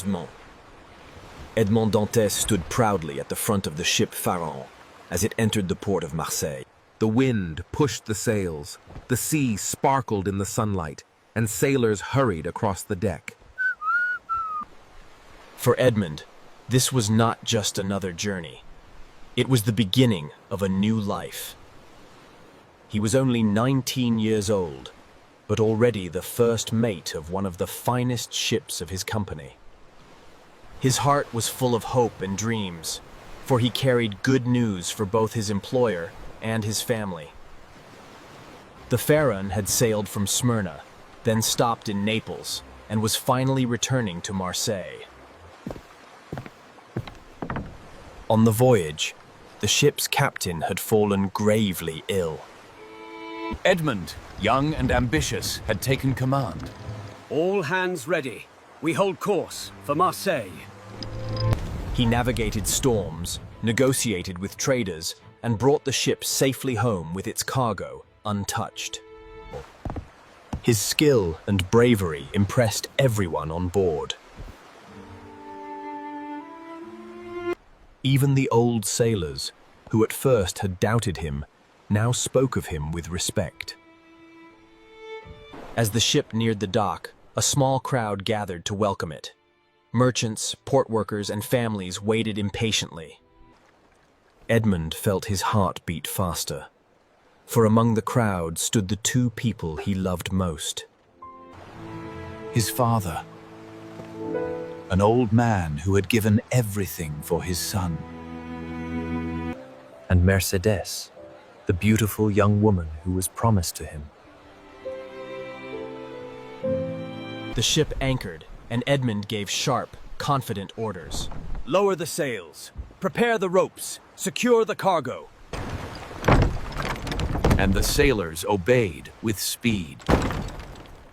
pavement. Edmond Dantes stood proudly at the front of the ship Pharaon as it entered the port of Marseille. The wind pushed the sails, the sea sparkled in the sunlight, and sailors hurried across the deck. For Edmond, this was not just another journey. It was the beginning of a new life. He was only 19 years old, but already the first mate of one of the finest ships of his company. His heart was full of hope and dreams, for he carried good news for both his employer and his family. The Pharaon had sailed from Smyrna, then stopped in Naples, and was finally returning to Marseille. On the voyage, the ship's captain had fallen gravely ill. Edmond, young and ambitious, had taken command. All hands ready. We hold course for Marseille. He navigated storms, negotiated with traders, and brought the ship safely home with its cargo untouched. His skill and bravery impressed everyone on board. Even the old sailors, who at first had doubted him, now spoke of him with respect. As the ship neared the dock, a small crowd gathered to welcome it. Merchants, port workers, and families waited impatiently. Edmond felt his heart beat faster, for among the crowd stood the two people he loved most. His father, an old man who had given everything for his son. And Mercedes, the beautiful young woman who was promised to him. The ship anchored, and Edmond gave sharp, confident orders. Lower the sails. Prepare the ropes. Secure the cargo. And the sailors obeyed with speed.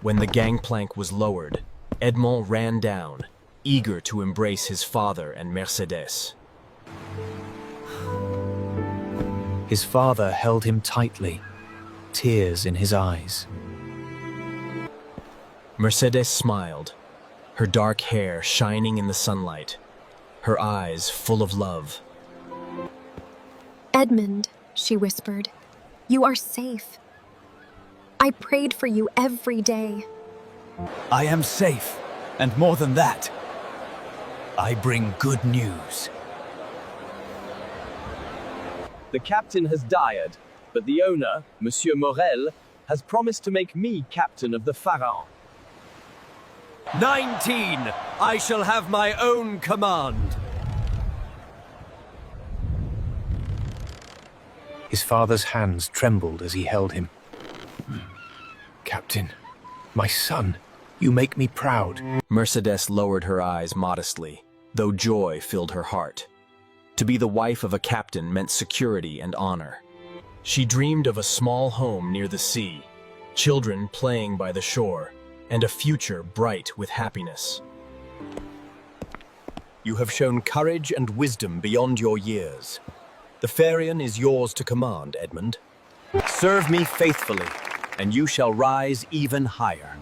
When the gangplank was lowered, Edmond ran down, eager to embrace his father and Mercedes. His father held him tightly, tears in his eyes. Mercedes smiled, her dark hair shining in the sunlight, her eyes full of love. Edmond, she whispered, you are safe. I prayed for you every day. I am safe, and more than that, I bring good news. The captain has died, but the owner, Monsieur Morel, has promised to make me captain of the Pharaon. 19! I shall have my own command. His father's hands trembled as he held him. Captain, my son, you make me proud. Mercedes lowered her eyes modestly, though joy filled her heart. To be the wife of a captain meant security and honor. She dreamed of a small home near the sea, children playing by the shore, and a future bright with happiness. You have shown courage and wisdom beyond your years. The Pharaon is yours to command, Edmond. Serve me faithfully, and you shall rise even higher.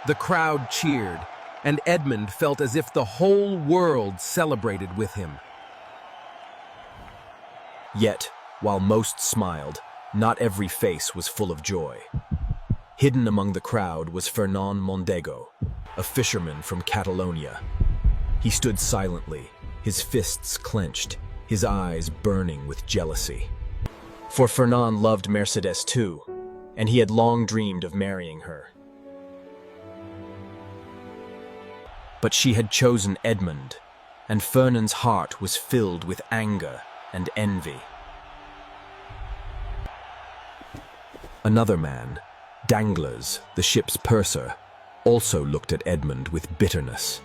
The crowd cheered, and Edmond felt as if the whole world celebrated with him. Yet, while most smiled, not every face was full of joy. Hidden among the crowd was Fernand Mondego, a fisherman from Catalonia. He stood silently, his fists clenched, his eyes burning with jealousy. For Fernand loved Mercedes too, and he had long dreamed of marrying her. But she had chosen Edmond, and Fernand's heart was filled with anger and envy. Another man, Danglars, the ship's purser, also looked at Edmond with bitterness.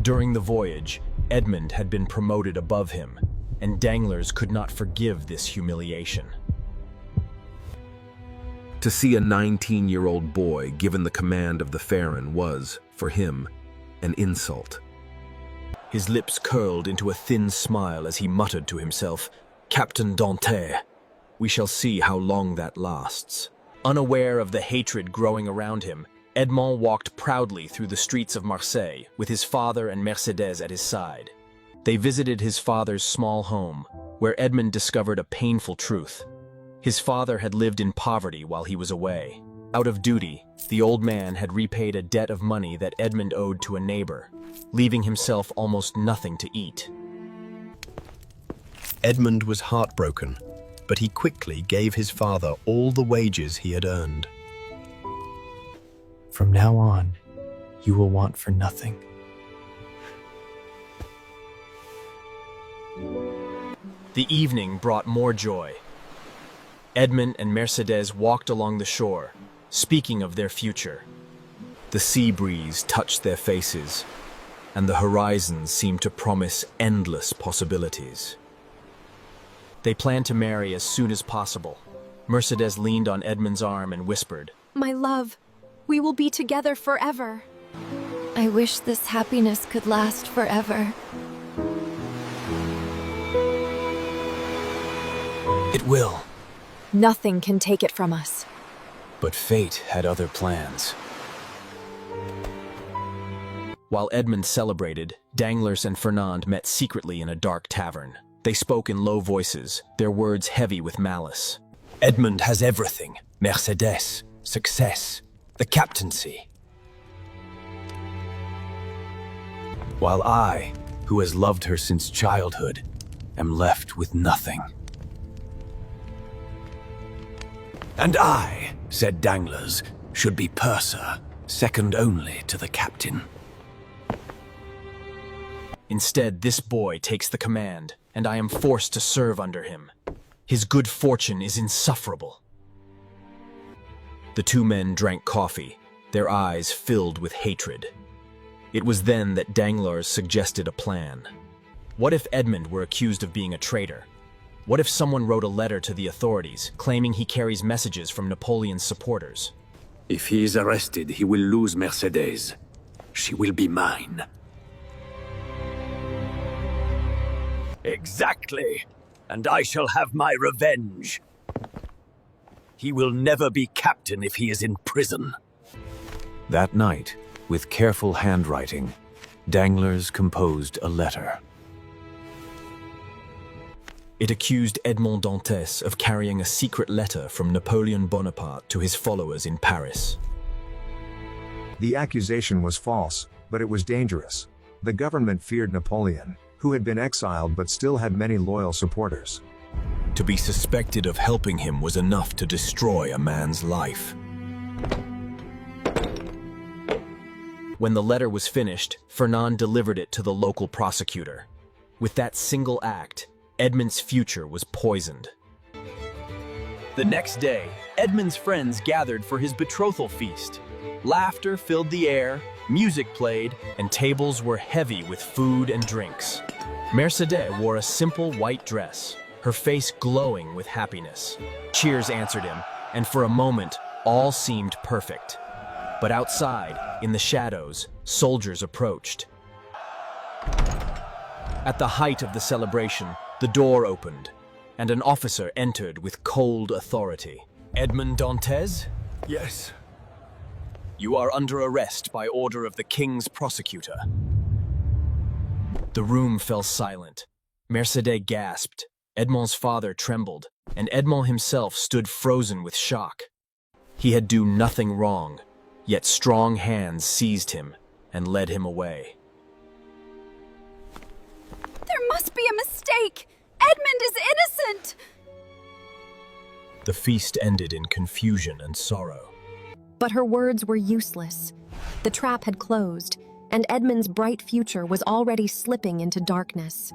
During the voyage, Edmond had been promoted above him, and Danglars could not forgive this humiliation. To see a 19-year-old boy given the command of the Pharaon was, for him, an insult. His lips curled into a thin smile as he muttered to himself, "Captain Dantes, we shall see how long that lasts." Unaware of the hatred growing around him, Edmond walked proudly through the streets of Marseille with his father and Mercedes at his side. They visited his father's small home, where Edmond discovered a painful truth. His father had lived in poverty while he was away. Out of duty, the old man had repaid a debt of money that Edmond owed to a neighbor, leaving himself almost nothing to eat. Edmond was heartbroken, but he quickly gave his father all the wages he had earned. From now on, you will want for nothing. The evening brought more joy. Edmond and Mercedes walked along the shore, speaking of their future. The sea breeze touched their faces, and the horizon seemed to promise endless possibilities. They planned to marry as soon as possible. Mercedes leaned on Edmond's arm and whispered, My love, we will be together forever. I wish this happiness could last forever. It will. Nothing can take it from us. But fate had other plans. While Edmond celebrated, Danglars and Fernand met secretly in a dark tavern. They spoke in low voices, their words heavy with malice. Edmond has everything. Mercedes, success, the captaincy. While I, who has loved her since childhood, am left with nothing. And I, said Danglars, should be purser, second only to the captain. Instead, this boy takes the command, and I am forced to serve under him. His good fortune is insufferable. The two men drank coffee, their eyes filled with hatred. It was then that Danglars suggested a plan. What if Edmond were accused of being a traitor? What if someone wrote a letter to the authorities, claiming he carries messages from Napoleon's supporters? If he is arrested, he will lose Mercedes. She will be mine. Exactly. And I shall have my revenge. He will never be captain if he is in prison. That night, with careful handwriting, Danglars composed a letter. It accused Edmond Dantes of carrying a secret letter from Napoleon Bonaparte to his followers in Paris. The accusation was false, but it was dangerous. The government feared Napoleon, who had been exiled but still had many loyal supporters. To be suspected of helping him was enough to destroy a man's life. When the letter was finished, Fernand delivered it to the local prosecutor. With that single act, Edmond's future was poisoned. The next day, Edmond's friends gathered for his betrothal feast. Laughter filled the air, music played, and tables were heavy with food and drinks. Mercedes wore a simple white dress, her face glowing with happiness. Cheers answered him, and for a moment, all seemed perfect. But outside, in the shadows, soldiers approached. At the height of the celebration, the door opened, and an officer entered with cold authority. Edmond Dantes? Yes. You are under arrest by order of the king's prosecutor. The room fell silent. Mercedes gasped, Edmond's father trembled, and Edmond himself stood frozen with shock. He had done nothing wrong, yet strong hands seized him and led him away. There must be a mistake! Edmond is innocent! The feast ended in confusion and sorrow. But her words were useless. The trap had closed, and Edmund's bright future was already slipping into darkness.